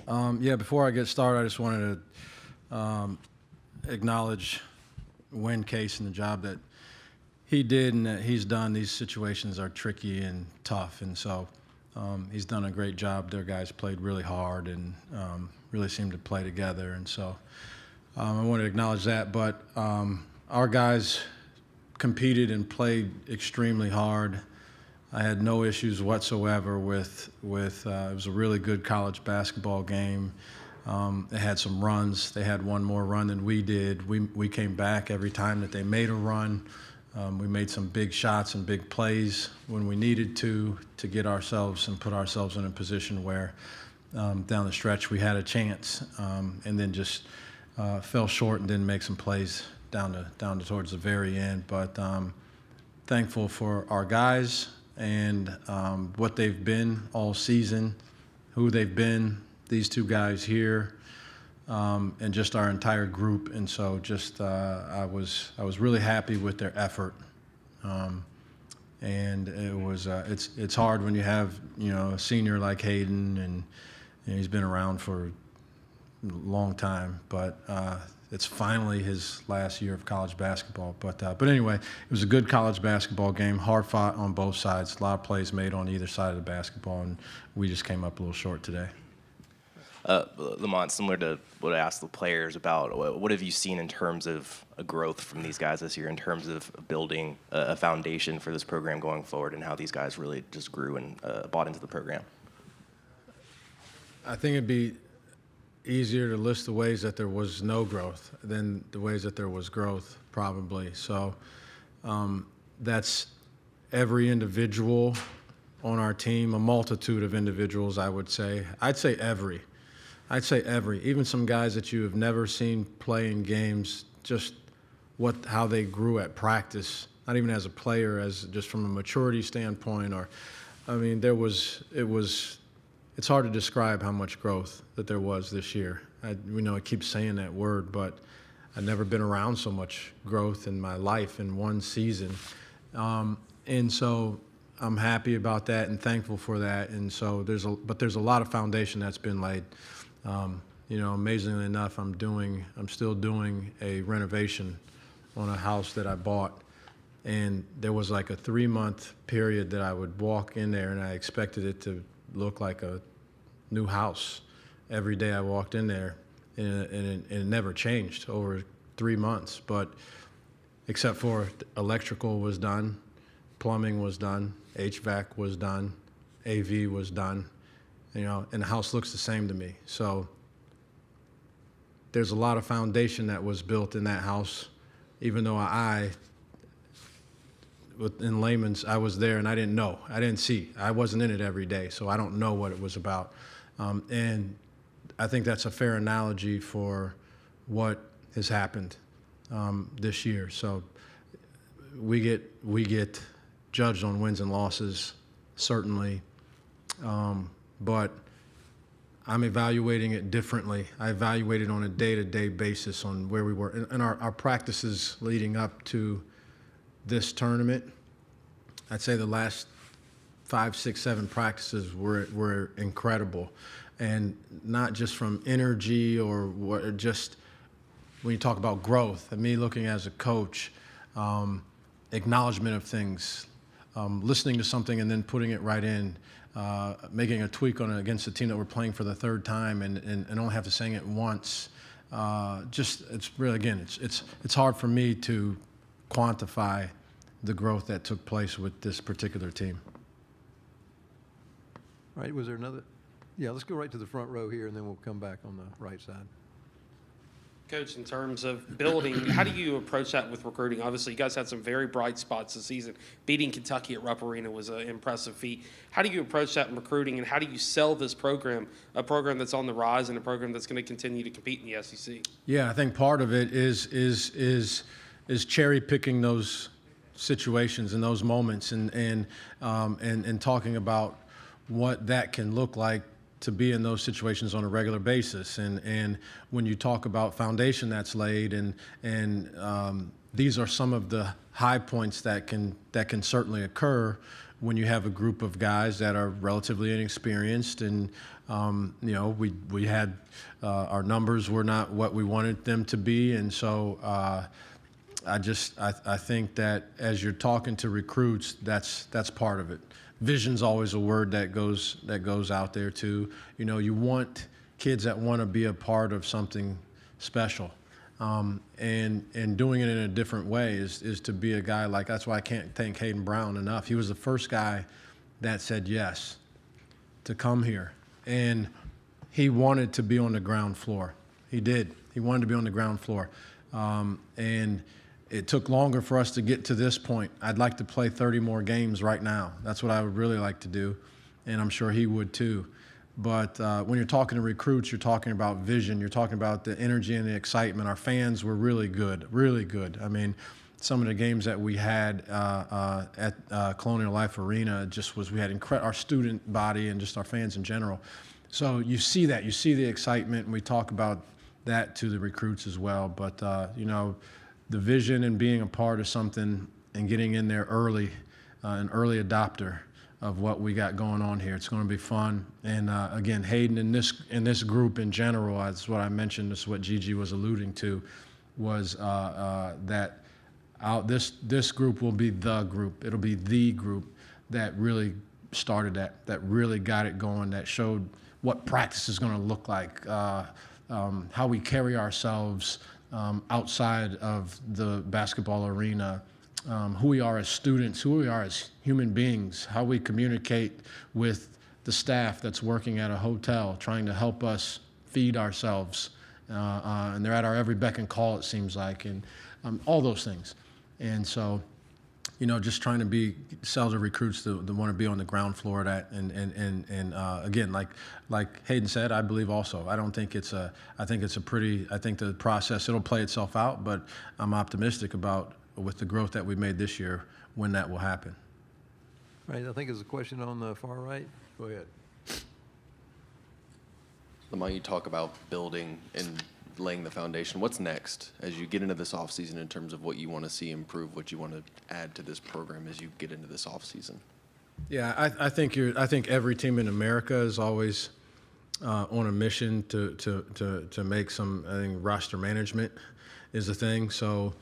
Yeah, before I get started, I just wanted to acknowledge Win Case and the job that he did and that he's done. These situations are tricky and tough, and so he's done a great job. Their guys played really hard and really seemed to play together, and so I want to acknowledge that. But our guys competed and played extremely hard. I had no issues whatsoever with it was a really good college basketball game. They had some runs. They had one more run than we did. We came back every time that they made a run. We made some big shots and big plays when we needed to get ourselves and put ourselves in a position where down the stretch we had a chance, and then just fell short and didn't make some plays down to towards the very end. But thankful for our guys and what they've been all season, who they've been, these two guys here, and just our entire group. And so just I was really happy with their effort. And it was it's hard when you have a senior like Hayden, and he's been around for a long time, but it's finally his last year of college basketball. But anyway, it was a good college basketball game, hard fought on both sides, a lot of plays made on either side of the basketball, and we just came up a little short today. Lamont, similar to what I asked the players about, what have you seen in terms of a growth from these guys this year, in terms of building a foundation for this program going forward, and how these guys really just grew and bought into the program? I think it'd be easier to list the ways that there was no growth than the ways that there was growth, probably. So that's every individual on our team, a multitude of individuals, I would say. I'd say every. Even some guys that you have never seen play in games, just how they grew at practice, not even as a player, as just from a maturity standpoint. It's hard to describe how much growth that there was this year. We know I keep saying that word, but I've never been around so much growth in my life in one season. And so I'm happy about that and thankful for that. And so there's a lot of foundation that's been laid. Amazingly enough, I'm still doing a renovation on a house that I bought. And there was like a 3-month period that I would walk in there and I expected it to look like a new house. Every day I walked in there, and it never changed over 3 months. But except for electrical was done, plumbing was done, HVAC was done, AV was done, and the house looks the same to me. So there's a lot of foundation that was built in that house, even though in layman's, I was there and I didn't know. I didn't see. I wasn't in it every day, so I don't know what it was about. And I think that's a fair analogy for what has happened this year. So we get judged on wins and losses, certainly, but I'm evaluating it differently. I evaluate it on a day-to-day basis on where we were. And our practices leading up to this tournament, I'd say the last 5, 6, 7 practices were incredible, and not just from energy or just when you talk about growth. And me looking as a coach, acknowledgement of things, listening to something and then putting it right in, making a tweak on it against a team that we're playing for the 3rd time and only have to sing it once. It's really, again, it's hard for me to quantify the growth that took place with this particular team. All right, was there another? Yeah, let's go right to the front row here, and then we'll come back on the right side. Coach, in terms of building, how do you approach that with recruiting? Obviously, you guys had some very bright spots this season. Beating Kentucky at Rupp Arena was an impressive feat. How do you approach that in recruiting, and how do you sell this program, a program that's on the rise and a program that's going to continue to compete in the SEC? Yeah, I think part of it is cherry picking those situations and those moments and talking about what that can look like to be in those situations on a regular basis. And when you talk about foundation that's laid and these are some of the high points that can certainly occur when you have a group of guys that are relatively inexperienced, and we had our numbers were not what we wanted them to be, and so I think that as you're talking to recruits, that's part of it. Vision's always a word that goes out there too. You want kids that want to be a part of something special. And doing it in a different way is to be a guy like, that's why I can't thank Hayden Brown enough. He was the first guy that said yes to come here. And he wanted to be on the ground floor. He did. He wanted to be on the ground floor. And it took longer for us to get to this point. I'd like to play 30 more games right now. That's what I would really like to do. And I'm sure he would too. But when you're talking to recruits, you're talking about vision. You're talking about the energy and the excitement. Our fans were really good, really good. I mean, some of the games that we had at Colonial Life Arena we had our student body and just our fans in general. So you see that. You see the excitement, and we talk about that to the recruits as well. But, the vision and being a part of something and getting in there early, an early adopter of what we got going on here. It's going to be fun. And again, Hayden in this group in general, that's what I mentioned, this is what Gigi was alluding to, was that this group will be the group. It'll be the group that really started that really got it going, that showed what practice is going to look like, how we carry ourselves outside of the basketball arena, who we are as students, who we are as human beings, how we communicate with the staff that's working at a hotel, trying to help us feed ourselves. And they're at our every beck and call, it seems like, and all those things. And so, just trying to sell to recruits that want to be on the ground floor of that. And again, like Hayden said, I believe also. I think the process, it'll play itself out, but I'm optimistic about, with the growth that we made this year, when that will happen. All right, I think there's a question on the far right. Go ahead. Lamont, you talk about building and laying the foundation. What's next as you get into this offseason in terms of what you want to see improve, what you want to add to this program as you get into this offseason? Yeah, I think every team in America is always on a mission to make some. I think roster management is a thing. So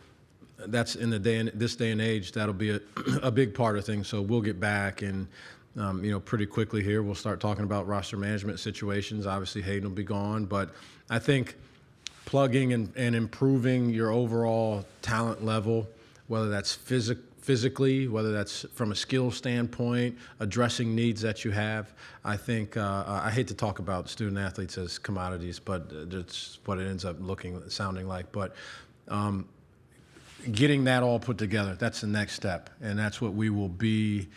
that's in this day and age, that'll be a big part of things. So we'll get back and pretty quickly here we'll start talking about roster management situations. Obviously Hayden will be gone, but I think plugging and improving your overall talent level, whether that's physically, whether that's from a skill standpoint, addressing needs that you have. I think I hate to talk about student athletes as commodities, but that's what it ends up sounding like. But getting that all put together, that's the next step, and that's what we will be.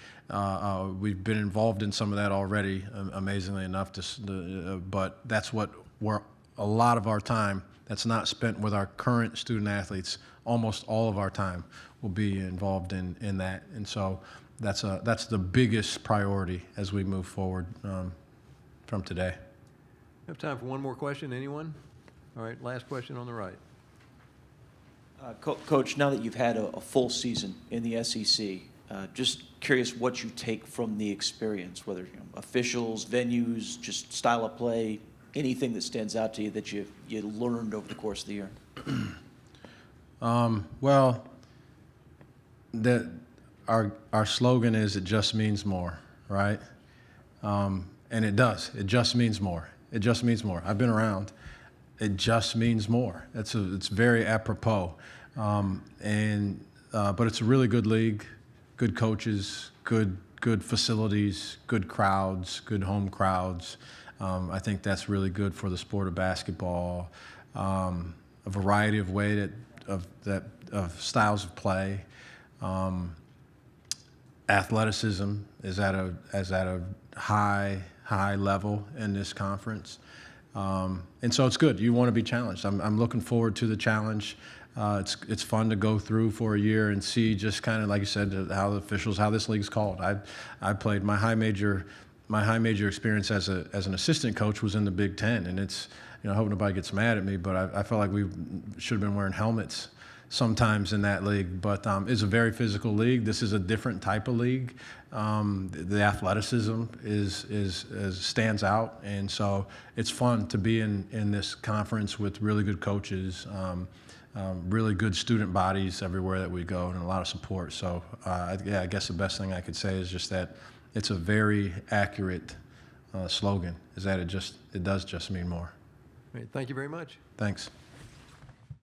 We've been involved in some of that already, amazingly enough. But that's what a lot of our time that's not spent with our current student athletes. Almost all of our time will be involved in that, and so that's the biggest priority as we move forward from today. We have time for one more question. Anyone? All right, last question on the right. Coach, now that you've had a full season in the SEC, just curious what you take from the experience, whether officials, venues, just style of play, anything that stands out to you that you learned over the course of the year. Well, our slogan is "It just means more," right? And it does. It just means more. It just means more. I've been around. It just means more. It's very apropos, but it's a really good league, good coaches, good facilities, good crowds, good home crowds. I think that's really good for the sport of basketball. A variety of of styles of play. Athleticism is at a high level in this conference. And so it's good. You want to be challenged. I'm looking forward to the challenge. It's fun to go through for a year and see just kind of, like you said, how this league's called. I played my high major experience as an assistant coach was in the Big Ten, and it's, I hope nobody gets mad at me, but I felt like we should have been wearing helmets sometimes in that league. But it's a very physical league. This is a different type of league. The athleticism is stands out, and so it's fun to be in this conference with really good coaches, really good student bodies everywhere that we go, and a lot of support. So yeah, I guess the best thing I could say is just that it's a very accurate slogan. Is that it does just mean more. Great. Thank you very much. Thanks.